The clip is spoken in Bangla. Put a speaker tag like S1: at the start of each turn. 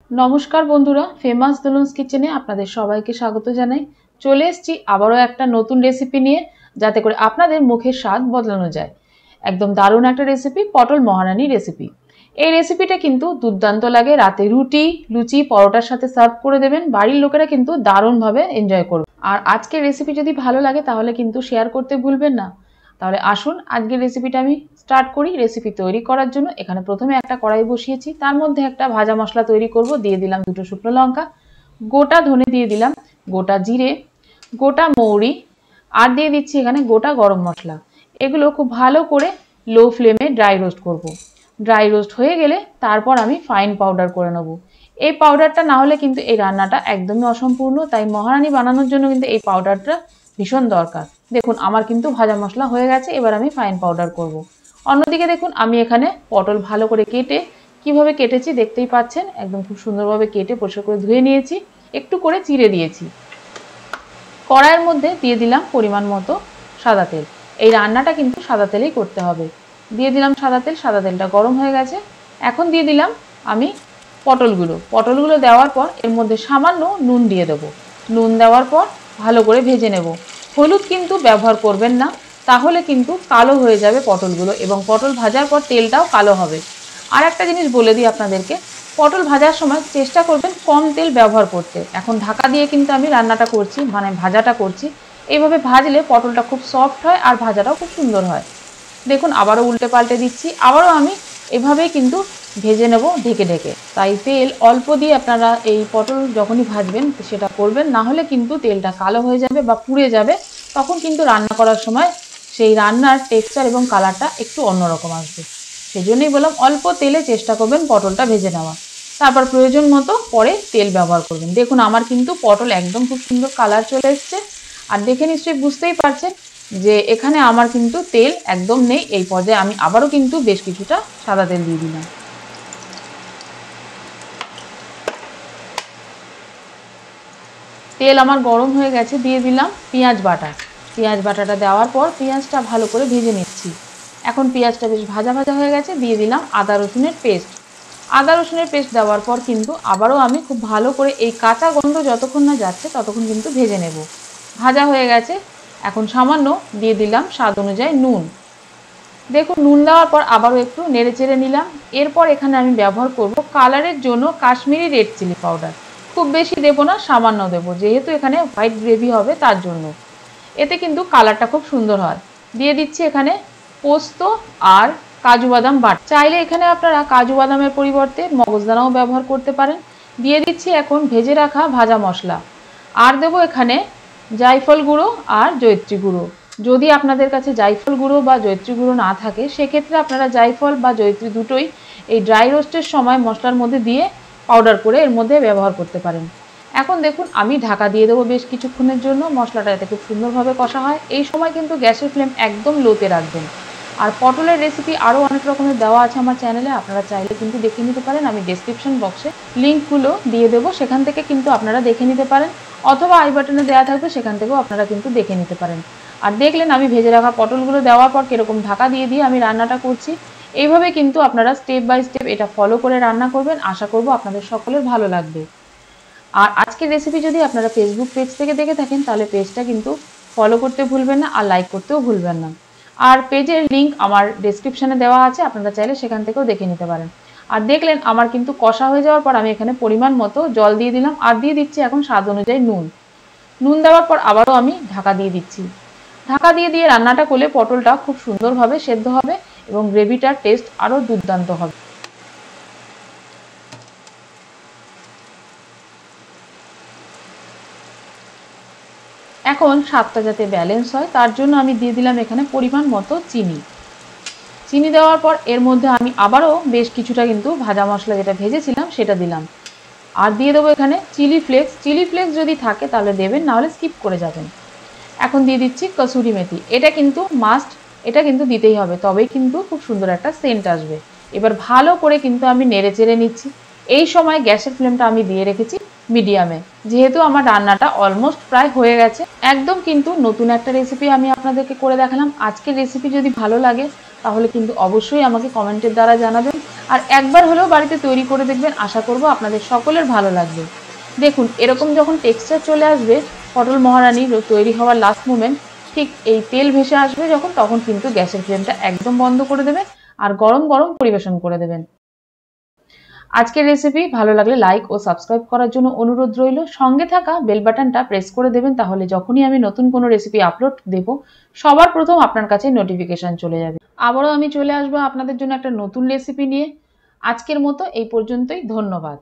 S1: নমস্কার বন্ধুরা, ফেমাস দুলুনস কিচেনে আপনাদের সবাইকে স্বাগত জানাই। চলে এসেছি আবারও একটা নতুন রেসিপি নিয়ে, যাতে করে আপনাদের মুখের স্বাদ বদলানো যায়। একদম দারুণ একটা রেসিপি, পটল মহারানী রেসিপি। এই রেসিপিটা কিন্তু দুর্দান্ত লাগে। রাতে রুটি, লুচি, পরোটার সাথে সার্ভ করে দেবেন, বাড়ির লোকেরা কিন্তু দারুণভাবে এনজয় করবে। আর আজকের রেসিপি যদি ভালো লাগে তাহলে কিন্তু শেয়ার করতে ভুলবেন না। তাহলে আসুন আজকের রেসিপিটা আমি স্টার্ট করি। রেসিপি তৈরি করার জন্য এখানে প্রথমে একটা কড়াই বসিয়েছি, তার মধ্যে একটা ভাজা মশলা তৈরি করব। দিয়ে দিলাম 2টো শুকনো লঙ্কা, গোটা ধনে দিয়ে দিলাম, গোটা জিরে, গোটা মৌরি, আর দিয়ে দিচ্ছি এখানে গোটা গরম মশলা। এগুলো খুব ভালো করে লো ফ্লেমে ড্রাই রোস্ট করব। ড্রাই রোস্ট হয়ে গেলে তারপর আমি ফাইন পাউডার করে নেব। এই পাউডারটা না হলে কিন্তু এই রান্নাটা একদমই অসম্পূর্ণ, তাই মহারানী বানানোর জন্য কিন্তু এই পাউডারটা ভীষণ দরকার। দেখুন আমার কিন্তু ভাজা মশলা হয়ে গেছে, এবার আমি ফাইন পাউডার করব। অন্যদিকে দেখুন আমি এখানে পটল ভালো করে কেটে, কিভাবে কেটেছি দেখতেই পাচ্ছেন, একদম খুব সুন্দরভাবে কেটে পরিষ্কার করে ধুয়ে নিয়েছি, একটু করে চিড়ে দিয়েছি। কড়াইয়ের মধ্যে দিয়ে দিলাম পরিমাণ মতো সাদা তেল। এই রান্নাটা কিন্তু সাদা তেলেই করতে হবে। দিয়ে দিলাম সাদা তেল, সাদা তেলটা গরম হয়ে গেছে। এখন দিয়ে দিলাম আমি পটলগুলো দেওয়ার পর এর মধ্যে সামান্য নুন দিয়ে দেবো। নুন দেওয়ার পর ভালো করে ভেজে নেব। হলুদ কিন্তু ব্যবহার করবেন না, তাহলে কিন্তু কালো হয়ে যাবে পটলগুলো, এবং পটল ভাজার পর তেলটাও কালো হবে। আর একটা জিনিস বলে দিই আপনাদেরকে, পটল ভাজার সময় চেষ্টা করবেন কম তেল ব্যবহার করতে। এখন ঢাকা দিয়ে কিন্তু আমি রান্নাটা করছি, মানে ভাজাটা করছি। এইভাবে ভাজলে পটলটা খুব সফট হয় আর ভাজাটাও খুব সুন্দর হয়। দেখুন আবারও উল্টে পাল্টে দিচ্ছি, আবারও আমি এভাবেই কিন্তু ভেজে নেব ঢেকে ঢেকে। তাই তেল অল্প দিয়ে আপনারা এই পটল যখনই ভাজবেন সেটা করবেন, না হলে কিন্তু তেলটা কালো হয়ে যাবে বা পুড়ে যাবে। তখন কিন্তু রান্না করার সময় সেই রান্নার টেক্সচার এবং কালারটা একটু অন্যরকম আসবে। সেই জন্যই বললাম অল্প তেলে চেষ্টা করবেন পটলটা ভেজে নেওয়া। তারপর প্রয়োজন মতো পরে তেল ব্যবহার করবেন। দেখুন আমার কিন্তু পটল একদম খুব সুন্দর কালার চলে এসছে। আর দেখে নিশ্চয়ই বুঝতেই পারছেন যে এখানে আমার কিন্তু তেল একদম নেই। এই পর্যায়ে আমি আবারও কিন্তু বেশ কিছুটা সাদা তেল দিয়ে দিলাম। তেল আমার গরম হয়ে গেছে, দিয়ে দিলাম পেঁয়াজ বাটা। পেঁয়াজ বাটাটা দেওয়ার পর পেঁয়াজটা ভালো করে ভেজে নিচ্ছি। এখন পেঁয়াজটা বেশ ভাজা ভাজা হয়ে গেছে, দিয়ে দিলাম আদা রসুনের পেস্ট। আদা রসুনের পেস্ট দেওয়ার পর কিন্তু আবারও আমি খুব ভালো করে এই কাঁচা গন্ধ যতক্ষণ না যাচ্ছে ততক্ষণ কিন্তু ভেজে নেব। ভাজা হয়ে গেছে, এখন সামান্য দিয়ে দিলাম স্বাদ অনুযায়ী নুন। দেখুন নুন দেওয়ার পর আবারও একটু নেড়ে চেড়ে নিলাম। এরপর এখানে আমি ব্যবহার করব কালারের জন্য কাশ্মীরি রেড চিলি পাউডার। খুব বেশি দেবো না, সামান্য দেবো, যেহেতু এখানে হোয়াইট গ্রেভি হবে তার জন্য। এতে কিন্তু কালারটা খুব সুন্দর হয়। দিয়ে দিচ্ছি এখানে পোস্ত আর কাজু বাদাম বাটা। চাইলে এখানে আপনারা কাজু বাদামের পরিবর্তে মগজদানাও ব্যবহার করতে পারেন। দিয়ে দিচ্ছি এখন ভেজে রাখা ভাজা মশলা। আর দেবো এখানে জায়ফল গুঁড়ো আর জয়িত্রী গুঁড়ো। যদি আপনাদের কাছে জায়ফল গুঁড়ো বা জয়িত্রী গুঁড়ো না থাকে, সেক্ষেত্রে আপনারা জায়ফল বা জয়িত্রী দুটোই এই ড্রাই রোস্টের সময় মশলার মধ্যে দিয়ে পাউডার করে এর মধ্যে ব্যবহার করতে পারেন। এখন দেখুন আমি ঢাকা দিয়ে দেবো বেশ কিছুক্ষণের জন্য, মশলাটা যাতে খুব সুন্দরভাবে কষা হয়। এই সময় কিন্তু গ্যাসের ফ্লেম একদম লোতে রাখবেন। আর পটলের রেসিপি আরও অনেক রকমের দেওয়া আছে আমার চ্যানেলে, আপনারা চাইলে কিন্তু দেখে নিতে পারেন। আমি ডেসক্রিপশন বক্সে লিঙ্কগুলো দিয়ে দেবো, সেখান থেকে কিন্তু আপনারা দেখে নিতে পারেন, অথবা আই বাটনে দেওয়া থাকবে, সেখান থেকেও আপনারা কিন্তু দেখে নিতে পারেন। আর দেখলেন আমি ভেজে রাখা পটলগুলো দেওয়ার পর কীরকম ঢাকা দিয়ে দিয়ে আমি রান্নাটা করছি। এইভাবে কিন্তু আপনারা স্টেপ বাই স্টেপ এটা ফলো করে রান্না করবেন। আশা করব আপনাদের সকলের ভালো লাগবে। আর আজকের রেসিপি যদি আপনারা ফেসবুক পেজ থেকে দেখে থাকেন, তাহলে পেজটা কিন্তু ফলো করতে ভুলবেন না, আর লাইক করতেও ভুলবেন না। আর পেজের লিঙ্ক আমার ডেসক্রিপশানে দেওয়া আছে, আপনারা চাইলে সেখান থেকেও দেখে নিতে পারেন। আর দেখলেন আমার কিন্তু কষা হয়ে যাওয়ার পর আমি এখানে পরিমাণ মতো জল দিয়ে দিলাম, আর দিয়ে দিচ্ছি এখন স্বাদ অনুযায়ী নুন। নুন দেওয়ার পর আবারও আমি ঢাকা দিয়ে দিচ্ছি। ঢাকা দিয়ে দিয়ে রান্নাটা করলে পটলটা খুব সুন্দরভাবে সেদ্ধ হবে এবং গ্রেভিটার টেস্ট আরও দুর্দান্ত হবে। এখন স্বাদটা যাতে ব্যালেন্স হয় তার জন্য আমি দিয়ে দিলাম এখানে পরিমাণ মতো চিনি। চিনি দেওয়ার পর এর মধ্যে আমি আবারও বেশ কিছুটা কিন্তু ভাজা মশলা যেটা ভেজেছিলাম সেটা দিলাম। আর দিয়ে দেবো এখানে চিলি ফ্লেক্স। চিলি ফ্লেক্স যদি থাকে তাহলে দেবেন, নাহলে স্কিপ করে যাবেন। এখন দিয়ে দিচ্ছি কসুরি মেথি। এটা কিন্তু মাস্ট, এটা কিন্তু দিতেই হবে, তবেই কিন্তু খুব সুন্দর একটা সেন্ট আসবে। এবার ভালো করে কিন্তু আমি নেড়ে চেড়ে নিচ্ছি। এই সময় গ্যাসের ফ্লেমটা আমি দিয়ে রেখেছি মিডিয়ামে, যেহেতু আমার রান্নাটা অলমোস্ট প্রায় হয়ে গেছে। একদম কিন্তু নতুন একটা রেসিপি আমি আপনাদেরকে করে দেখালাম। আজকের রেসিপি যদি ভালো লাগে তাহলে কিন্তু অবশ্যই আমাকে কমেন্টের দ্বারা জানাবেন। আর একবার হলেও বাড়িতে তৈরি করে দেখবেন, আশা করব আপনাদের সকলের ভালো লাগবে। দেখুন এরকম যখন টেক্সচার চলে আসবে পটল মহারানির তৈরি হওয়ার লাস্ট মোমেন্ট, ঠিক এই তেল ভেসে আসবে যখন, তখন কিন্তু গ্যাসের ফ্লেমটা একদম বন্ধ করে দেবেন আর গরম গরম পরিবেশন করে দেবেন। আজকের রেসিপি ভালো লাগলে লাইক ও সাবস্ক্রাইব করার জন্য অনুরোধ রইল। সঙ্গে থাকা বেল বাটনটা প্রেস করে দেবেন, তাহলে যখনই আমি নতুন কোনো রেসিপি আপলোড দেব সবার প্রথম আপনার কাছে নোটিফিকেশন চলে যাবে। আবারও আমি চলে আসবো আপনাদের জন্য একটা নতুন রেসিপি নিয়ে। আজকের মতো এই পর্যন্তই, ধন্যবাদ।